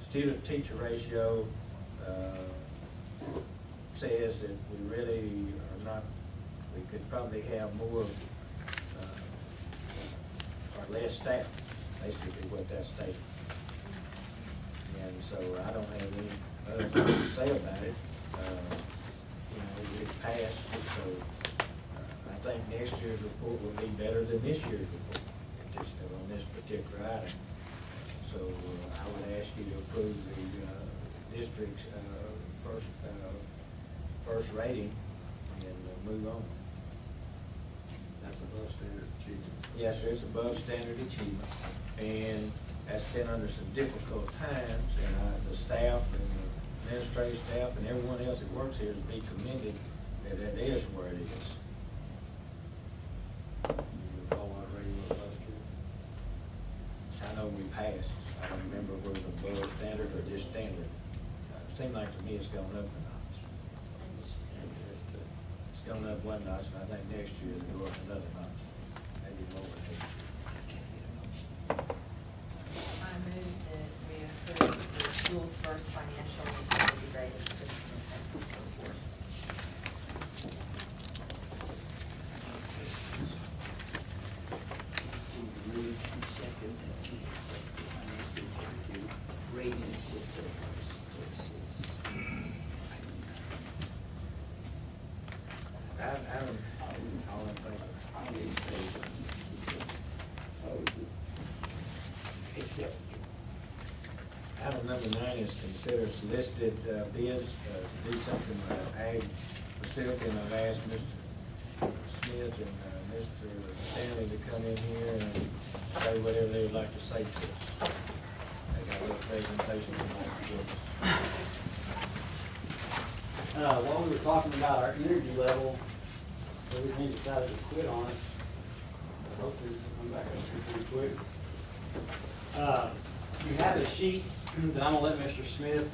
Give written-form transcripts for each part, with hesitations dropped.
student-teacher ratio says that we really are not, we could probably have more or less staff, basically what that's stating. And so I don't have any other thing to say about it. You know, it passed, so I think next year's report will be better than this year's report on this particular item. So I would ask you to approve the district's first rating and move on. That's above standard achievement. Yes, sir, it's above standard achievement, and that's been under some difficult times, and the staff and the administrative staff and everyone else that works here is to be commended that that is where it is. You recall what rating was last year? I know we passed. I don't remember if it was above standard or just standard. It seemed like to me it's gone up a notch. It's gone up one notch, and I think next year it'll go up another notch, maybe more next year. I move that we approve the school's first financial utility rating system in Texas report. Move and second that we accept the financial integrity rating system of Texas. I don't, all in favor? Except. Item number 9 is consider solicited bids to do something ag facility, and I've asked Mr. Smith and Mr. Stanley to come in here and say whatever they would like to say to us. They got a little presentation they'd like to give us. While we were talking about our energy level, everything decided to quit on us. Hopefully this will come back up here pretty quick. You have a sheet that I'm gonna let Mr. Smith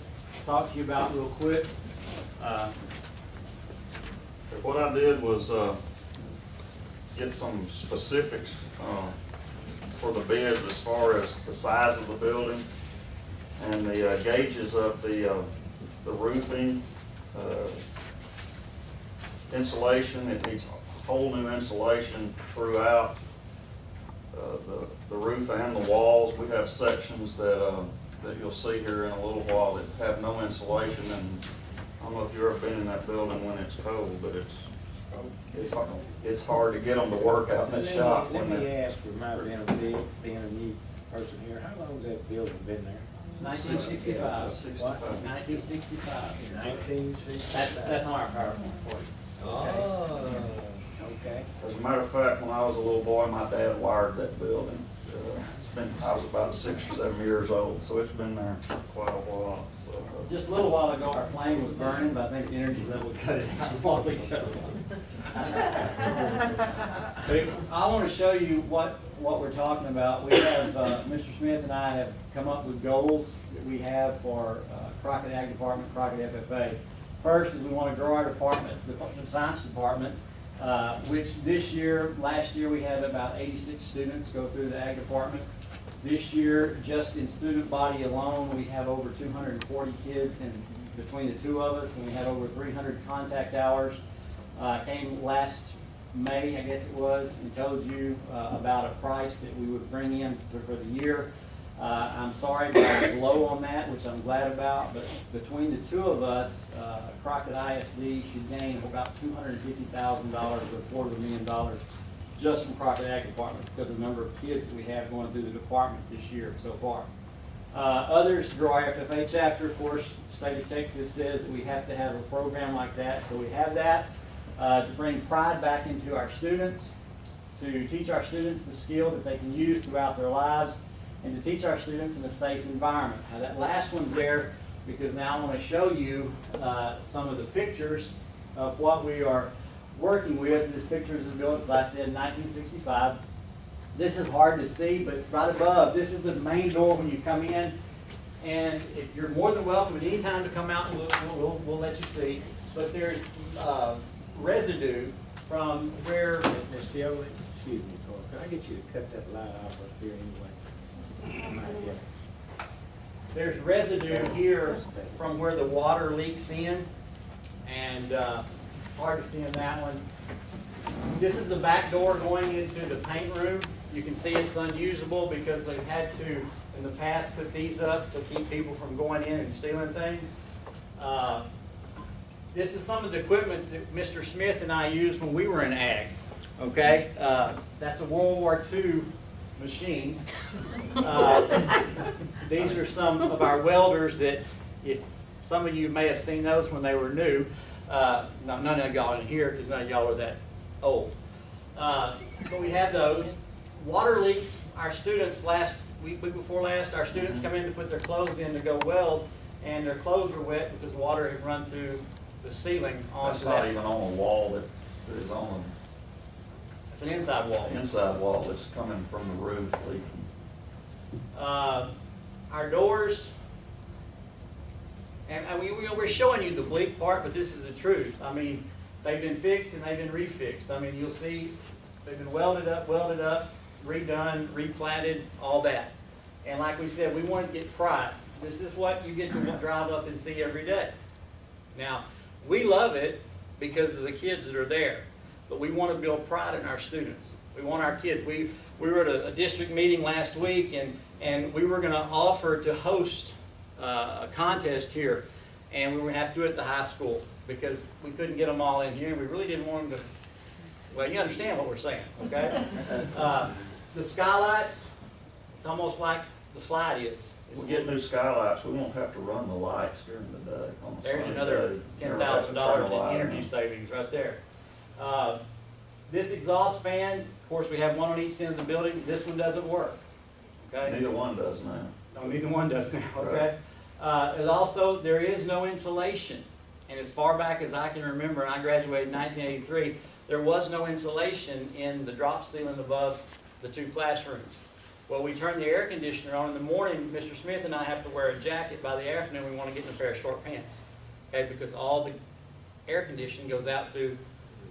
talk to you about real quick. What I did was get some specifics for the bids as far as the size of the building and the gauges of the roofing, insulation. It needs whole new insulation throughout the roof and the walls. We have sections that you'll see here in a little while that have no insulation, and I don't know if you've ever been in that building when it's cold, but it's hard to get them to work out in that shop. Let me ask, for my benefit, being a new person here, how long has that building been there? 1965. What? 1965. 1965. That's on our PowerPoint for you. Oh, okay. As a matter of fact, when I was a little boy, my dad wired that building. I was about 6 or 7 years old, so it's been there for quite a while. So, Just a little while ago, our flame was burning, but I think the energy level cut it out a while ago. I want to show you what we're talking about. We have, Mr. Smith and I have come up with goals that we have for Crockett Ag Department, Crockett FFA. First is we want to grow our department, the science department, which last year we had about 86 students go through the Ag department. This year, just in student body alone, we have over 240 kids between the two of us, and we had over 300 contact hours. Came last May, I guess it was, and told you about a price that we would bring in for the year. I'm sorry, but I was low on that, which I'm glad about, but between the two of us, Crockett ISD should gain about $250,000 or $250,000 just from Crockett Ag Department because of the number of kids that we have going through the department this year so far. Others, through our FFA chapter, of course, the state of Texas says that we have to have a program like that, so we have that to bring pride back into our students, to teach our students the skill that they can use throughout their lives, and to teach our students in a safe environment. Now that last one's there because now I want to show you some of the pictures of what we are working with. This picture is built, as I said, in 1965. This is hard to see, but right above, this is the main door when you come in. And if you're more than welcome at any time to come out and we'll let you see. But there's residue from where... Ms. Fieldy, excuse me, Cora, could I get you to cut that light off up here anyway? I might get it. there's residue here from where the water leaks in, and hard to see in that one. This is the back door going into the paint room. You can see it's unusable because they've had to, in the past, put these up to keep people from going in and stealing things. This is some of the equipment that Mr. Smith and I used when we were in ag, okay? That's a World War II machine. These are some of our welders that, if some of you may have seen those when they were new. None of y'all in here because none of y'all are that old. But we have those. Water leaks, our students week before last, our students come in to put their clothes in to go weld, and their clothes were wet because water had run through the ceiling onto That's not that. even on a wall that is on It's an inside wall. the inside wall that's coming from the roof leaking. Our doors, and we're showing you the bleak part, but this is the truth. I mean, they've been fixed and they've been refixed. I mean, you'll see they've been welded up, redone, replanted, all that. And like we said, we want to get pride. This is what you get to drive up and see every day. Now, we love it because of the kids that are there, but we want to build pride in our students. We want our kids. We were at a district meeting last week, and we were going to offer to host a contest here, and we were going to have to do it at the high school because we couldn't get them all in here, and we really didn't want them to. Well, you understand what we're saying, okay? The skylights, it's almost like the slide is. We get new skylights, we won't have to run the lights during the day. On a There's sunny another day. Never have to turn $10,000 the light in energy on. savings right there. This exhaust fan, of course, we have one on each end of the building. This one doesn't work, okay? Neither one does now. No, neither one does now, okay? And also, there is no insulation. And as far back as I can remember, and I graduated in 1983, there was no insulation in the drop ceiling above the two classrooms. Well, we turn the air conditioner on in the morning. Mr. Smith and I have to wear a jacket. By the afternoon, we want to get in a pair of short pants, okay? Because all the air conditioning goes out through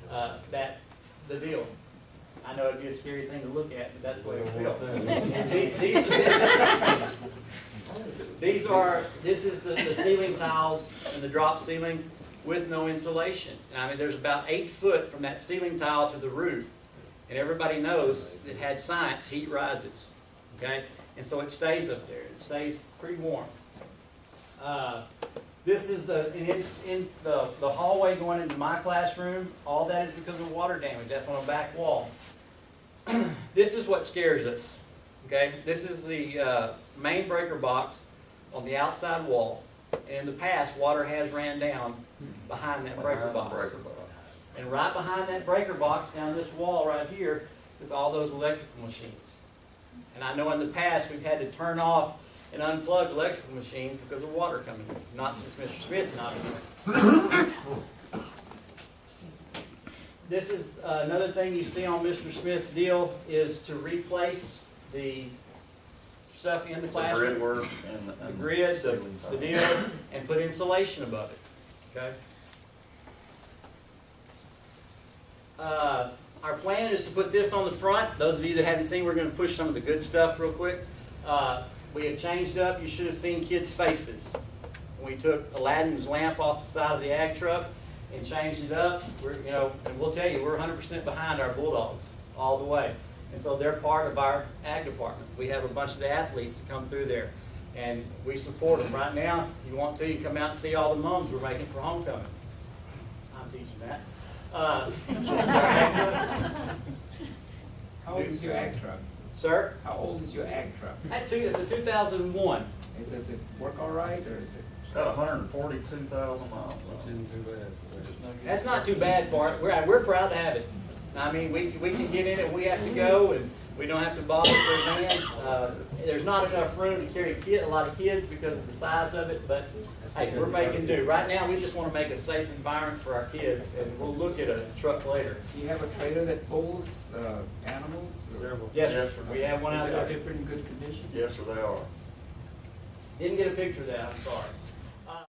the deal. I know it'd be a scary thing to look at, but that's the way we feel. And this is the ceiling tiles and the drop ceiling with no insulation. And I mean, there's about 8 foot from that ceiling tile to the roof. And everybody knows it had science, heat rises, okay? And so it stays up there. It stays pretty warm. This is it's in the hallway going into my classroom. All that is because of water damage. That's on a back wall. This is what scares us, okay? This is the main breaker box on the outside wall. And in the past, water has ran down behind that breaker Behind the box. breaker box. And right behind that breaker box, down this wall right here, is all those electrical machines. And I know in the past, we've had to turn off and unplug electrical machines because of water coming in. Not since Mr. Smith not here. This is another thing you see on Mr. Smith's deal is to replace the stuff in the classroom. The grid work and The grid, ceiling the tiles. deal, and put insulation above it, okay? Our plan is to put this on the front. Those of you that haven't seen, we're going to push some of the good stuff real quick. We have changed up. You should have seen kids' faces. We took Aladdin's lamp off the side of the ag truck and changed it up. And we'll tell you, we're 100% behind our Bulldogs all the way. And so they're part of our ag department. We have a bunch of the athletes that come through there, and we support them. Right now, if you want to, you come out and see all the mums we're making for homecoming. I'm teaching that. How old is your ag truck? Sir? How old is your ag truck? It's a 2001. Does it work all right, or is it? It's got 142,000 miles Which on it. isn't too bad. That's not too bad for it. We're proud to have it. I mean, we can get in it, we have to go, and we don't have to bother for a van. There's not enough room to carry a lot of kids because of the size of it, but hey, we're making do. Right now, we just want to make a safe environment for our kids, and we'll look at a truck later. Do you have a trailer that pulls animals? Several. Yes, Yes, sir. sir. We have one out Are there. they in good condition? Yes, sir, they are. Didn't get a picture of that, I'm sorry.